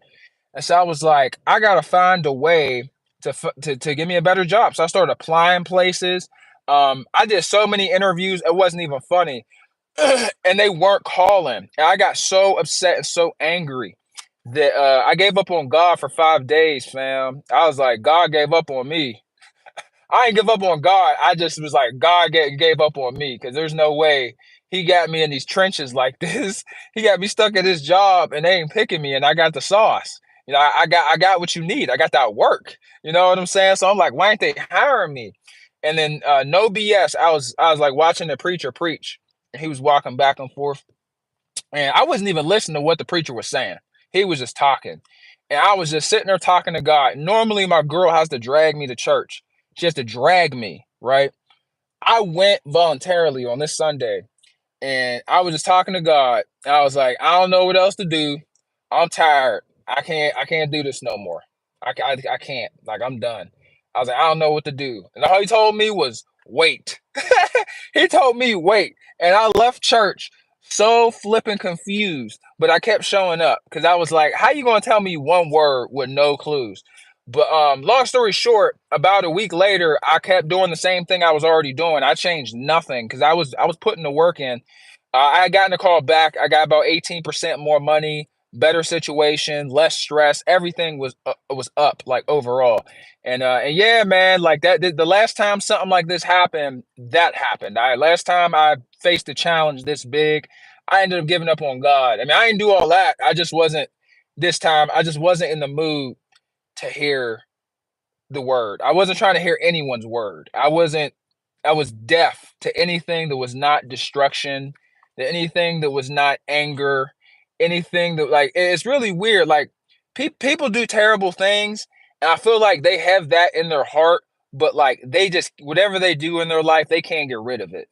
And so I was like, I gotta find a way to give me a better job. So I started applying places. I did so many interviews, it wasn't even funny, and they weren't calling. And I got so upset and so angry that I gave up on God for 5 days, fam. I was like, God gave up on me. I ain't give up on God. I just was like, God gave up on me, because there's no way he got me in these trenches like this. He got me stuck at this job and they ain't picking me, and I got the sauce. I got what you need. I got that work. You know what I'm saying? So I'm like, why ain't they hiring me? And then no BS. I was like watching the preacher preach, and he was walking back and forth, and I wasn't even listening to what the preacher was saying. He was just talking. And I was just sitting there talking to God. Normally, my girl has to drag me to church. She has to drag me, right? I went voluntarily on this Sunday, and I was just talking to God. And I was like, I don't know what else to do. I'm tired. I can't do this no more. I can't. Like, I'm done. I was like, I don't know what to do. And all he told me was wait. He told me wait. And I left church so flipping confused, but I kept showing up because I was like, how you gonna tell me one word with no clues? But long story short, about a week later, I kept doing the same thing I was already doing. I changed nothing because I was putting the work in. I had gotten a call back. I got about 18% more money, better situation, less stress. Everything was up, like, overall. And yeah, man, like that. The last time something like this happened, that happened. Last time I faced a challenge this big, I ended up giving up on God. I mean, I didn't do all that. I just wasn't this time. I just wasn't in the mood to hear the word. I wasn't trying to hear anyone's word. I was deaf to anything that was not destruction, to anything that was not anger, anything that, like, it's really weird. Like, people do terrible things, and I feel like they have that in their heart, but like they just, whatever they do in their life, they can't get rid of it,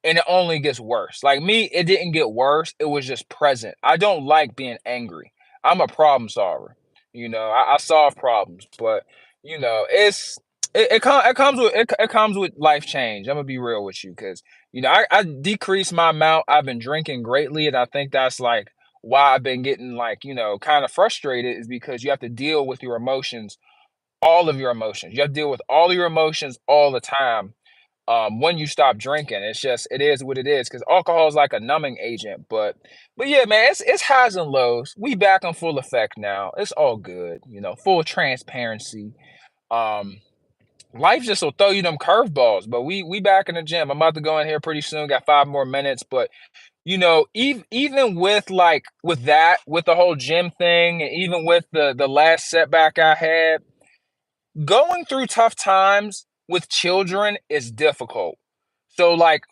and it only gets worse. Like me, it didn't get worse. It was just present. I don't like being angry. I'm a problem solver. I solve problems, but it comes with life change. I'm gonna be real with you, because I decreased my amount. I've been drinking greatly, and I think that's like why I've been getting, like, kind of frustrated, is because you have to deal with your emotions, all of your emotions. You have to deal with all of your emotions all the time, when you stop drinking. It is what it is, because alcohol is like a numbing agent. But yeah, man, it's highs and lows. We back on full effect now. It's all good, full transparency. um Life just will throw you them curveballs, but we back in the gym. I'm about to go in here pretty soon, got 5 more minutes. But even with, like, with that, with the whole gym thing, and even with the last setback I had, going through tough times with children is difficult. So, like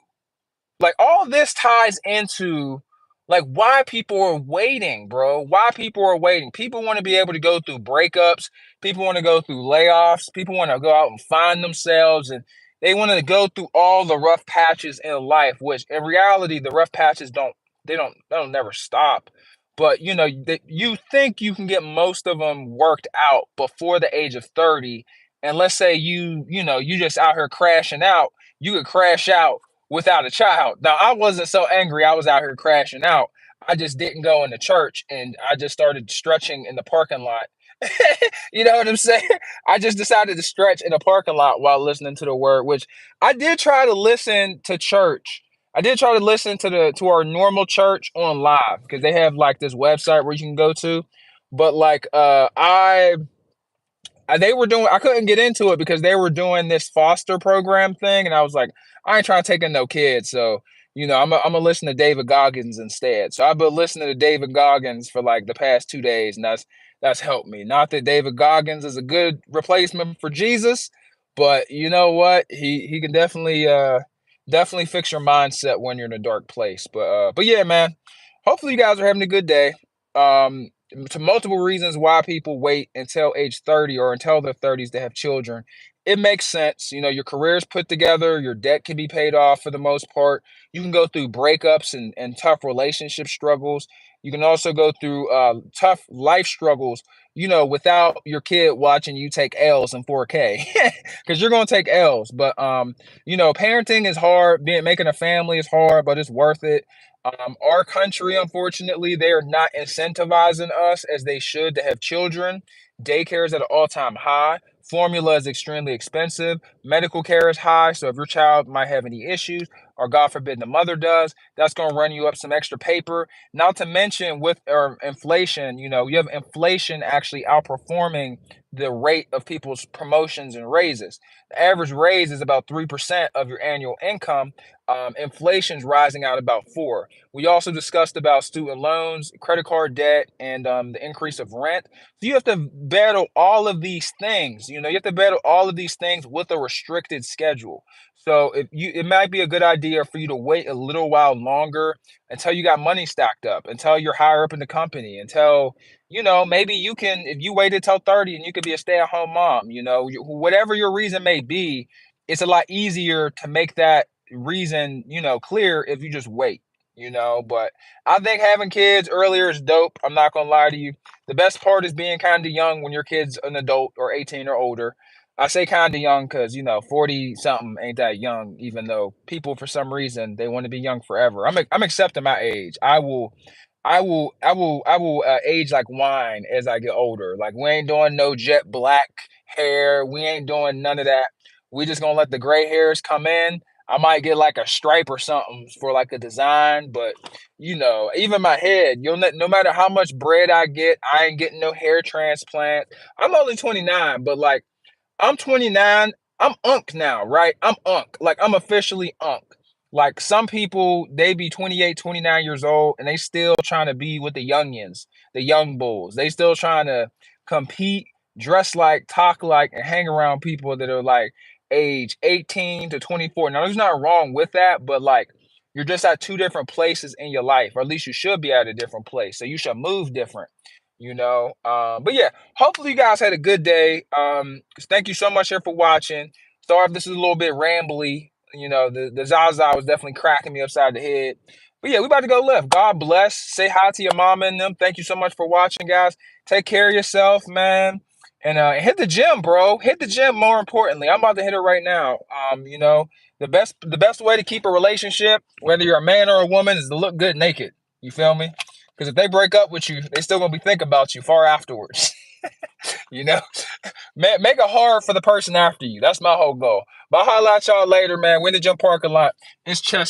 all this ties into, like, why people are waiting, bro. Why people are waiting. People want to be able to go through breakups. People want to go through layoffs. People want to go out and find themselves, and they want to go through all the rough patches in life, which in reality the rough patches don't never stop. But you think you can get most of them worked out before the age of 30. And let's say you just out here crashing out, you could crash out without a child. Now, I wasn't so angry. I was out here crashing out. I just didn't go into church, and I just started stretching in the parking lot. You know what I'm saying? I just decided to stretch in a parking lot while listening to the word, which I did try to listen to church. I did try to listen to our normal church on live, because they have like this website where you can go to. But like they were doing, I couldn't get into it because they were doing this foster program thing, and I was like, I ain't trying to take in no kids. So I'm gonna listen to David Goggins instead. So I've been listening to David Goggins for like the past 2 days, and that's helped me. Not that David Goggins is a good replacement for Jesus, But you know what? He can definitely fix your mindset when you're in a dark place. But yeah, man. Hopefully you guys are having a good day. Um to multiple reasons why people wait until age 30 or until their 30s to have children. It makes sense. You know, your career's put together, your debt can be paid off for the most part. You can go through breakups and tough relationship struggles. You can also go through tough life struggles, you know, without your kid watching you take L's in 4K. Because you're gonna take L's. But you know, parenting is hard. Being making a family is hard, but it's worth it. Our country, unfortunately, they are not incentivizing us as they should to have children. Daycare is at an all-time high. Formula is extremely expensive. Medical care is high. So if your child might have any issues, or God forbid the mother does, that's going to run you up some extra paper. Not to mention with inflation, you know, you have inflation actually outperforming the rate of people's promotions and raises. The average raise is about 3% of your annual income. Inflation's rising out about 4. We also discussed about student loans, credit card debt, and the increase of rent. So you have to battle all of these things. You know, you have to battle all of these things with a restricted schedule. So it might be a good idea for you to wait a little while longer until you got money stacked up, until you're higher up in the company, until, you know, maybe you can, if you waited till 30 and you could be a stay-at-home mom, you know, whatever your reason may be, it's a lot easier to make that reason, you know, clear if you just wait, you know. But I think having kids earlier is dope. I'm not gonna lie to you. The best part is being kind of young when your kid's an adult or 18 or older. I say kind of young because, you know, 40 something ain't that young, even though people for some reason they want to be young forever. I'm accepting my age. I will age like wine as I get older. Like we ain't doing no jet black hair. We ain't doing none of that. We just gonna let the gray hairs come in. I might get like a stripe or something for like a design, but you know, even my head, no matter how much bread I get, I ain't getting no hair transplant. I'm only 29, but like I'm 29. I'm unk now, right? I'm unk. Like I'm officially unk. Like some people, they be 28, 29 years old and they still trying to be with the youngins, the young bulls. They still trying to compete, dress like, talk like, and hang around people that are like age 18 to 24. Now, there's not wrong with that, but like you're just at two different places in your life, or at least you should be at a different place. So you should move different, you know. But yeah, hopefully you guys had a good day. Thank you so much here for watching. Sorry if this is a little bit rambly. You know, the Zaza was definitely cracking me upside the head. But yeah, we about to go left. God bless. Say hi to your mama and them. Thank you so much for watching, guys. Take care of yourself, man. And hit the gym, bro. Hit the gym more importantly. I'm about to hit it right now. You know, the best way to keep a relationship, whether you're a man or a woman, is to look good naked. You feel me? Because if they break up with you, they still gonna be thinking about you far afterwards. You know, make it hard for the person after you. That's my whole goal. But I'll holla at y'all later, man. When the gym parking lot, it's chest.